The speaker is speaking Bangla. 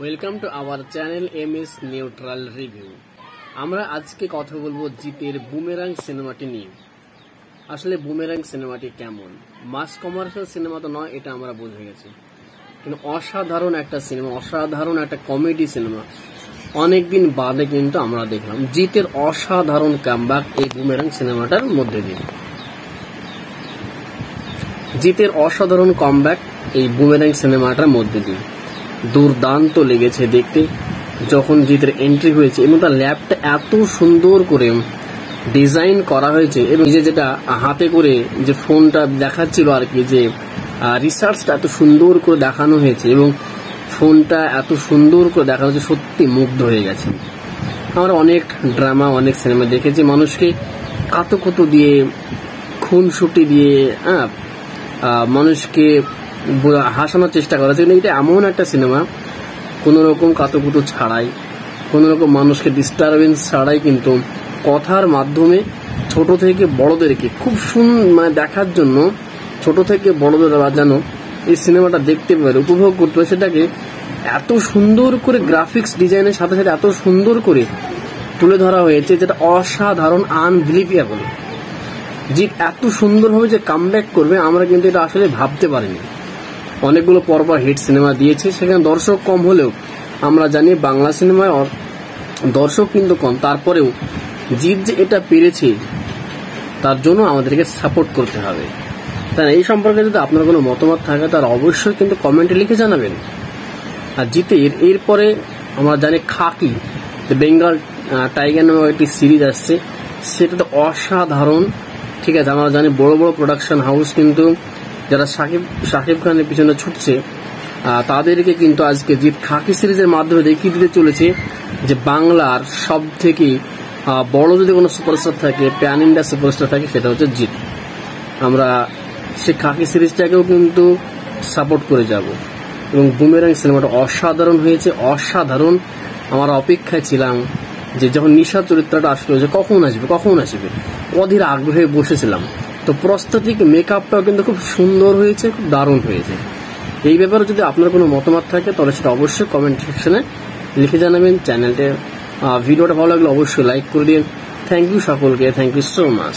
Welcome to our channel MS neutral review. আমরা আজকে কথা বলবো জিতের বুমেরাং সিনেমাটি নিয়ে। আসলে বুমেরাং সিনেমাটি কেমন? মাস কমার্শিয়াল সিনেমা তো নয়, এটা আমরা বুঝে গেছি, কিন্তু অসাধারণ একটা সিনেমা, অসাধারণ একটা কমেডি সিনেমা। অনেকদিন বাদে কিন্তু আমরা দেখলাম জিতের অসাধারণ কামব্যাক এই বুমেরাং সিনেমাটার মধ্যে দিয়ে। জিতের অসাধারণ কামব্যাক এই বুমেরাং সিনেমাটার মধ্যে দিয়ে দুর্দান্ত লেগেছে দেখতে। যখন জিতের এন্ট্রি হয়েছে এবং তার ল্যাবটা এত সুন্দর করে ডিজাইন করা হয়েছে এবং যেটা হাতে করে যে ফোনটা দেখাচ্ছিল আর কি, যে রিসার্চটা এত সুন্দর করে দেখানো হয়েছে এবং ফোনটা এত সুন্দর করে দেখানো হয়েছে, সত্যি মুগ্ধ হয়ে গেছে। আমরা অনেক ড্রামা, অনেক সিনেমা দেখেছি মানুষকে কাতুকুতু দিয়ে, খুনসুটি দিয়ে মানুষকে হাসানোর চেষ্টা করা হয়েছে। এটা এমন একটা সিনেমা, কোনো রকম কাতুকুতু ছাড়াই, কোনো রকম মানুষকে ডিস্টারবেন্স ছাড়াই কিন্তু কথার মাধ্যমে ছোট থেকে বড়দেরকে খুব মানে দেখার জন্য, ছোট থেকে বড়দের যেন এই সিনেমাটা দেখতে পারে, উপভোগ করতে পারে, সেটাকে এত সুন্দর করে গ্রাফিক্স ডিজাইনের সাথে সাথে এত সুন্দর করে তুলে ধরা হয়েছে, যেটা অসাধারণ, আনবিলিভেবল। জিৎ এত সুন্দরভাবে যে কামব্যাক করবে আমরা কিন্তু এটা আসলে ভাবতে পারিনি। অনেকগুলো পরপর হিট সিনেমা দিয়েছে, সেখানে দর্শক কম হলেও আমরা জানি বাংলা সিনেমায় দর্শক কিন্তু কম, তারপরেও জিৎ যে এটা পেরেছে তার জন্য আমাদেরকে সাপোর্ট করতে হবে। তাই এই সম্পর্কে যদি আপনার কোনো মতামত থাকে তার অবশ্যই কিন্তু কমেন্টে লিখে জানাবেন। আর জিতের এরপরে আমরা জানি খাকি, বেঙ্গল টাইগার নামে একটি সিরিজ আসছে, সেটা তো অসাধারণ। ঠিক আছে, আমরা জানি বড় বড় প্রোডাকশন হাউস কিন্তু যারা শাকিব খানের পিছনে ছুটছে তাদেরকে কিন্তু আজকে জিৎ খাকি সিরিজের মাধ্যমে দেখিয়ে দিতে চলেছে যে বাংলার সব থেকে বড় যদি কোনো সুপারস্টার থাকে, প্যান ইন্ডিয়া সুপারস্টার থাকে, সেটা হচ্ছে জিৎ। আমরা সেই খাকি সিরিজটাকেও কিন্তু সাপোর্ট করে যাব এবং বুমেরাং সিনেমাটা অসাধারণ হয়েছে, অসাধারণ। আমরা অপেক্ষায় ছিলাম যে যখন নিশা চরিত্রটা আসলো যে কখন আসবে, অধীর আগ্রহে বসেছিলাম। তো প্রস্থেটিক মেকআপটাও কিন্তু খুব সুন্দর হয়েছে, খুব দারুণ হয়েছে। এই ব্যাপারে যদি আপনার কোনো মতামত থাকে তাহলে সেটা অবশ্যই কমেন্ট সেকশনে লিখে জানাবেন। চ্যানেলটা ভিডিওটা ভালো লাগলে অবশ্যই লাইক করে দিন। থ্যাংক ইউ সকলকে, থ্যাংক ইউ সো মাচ।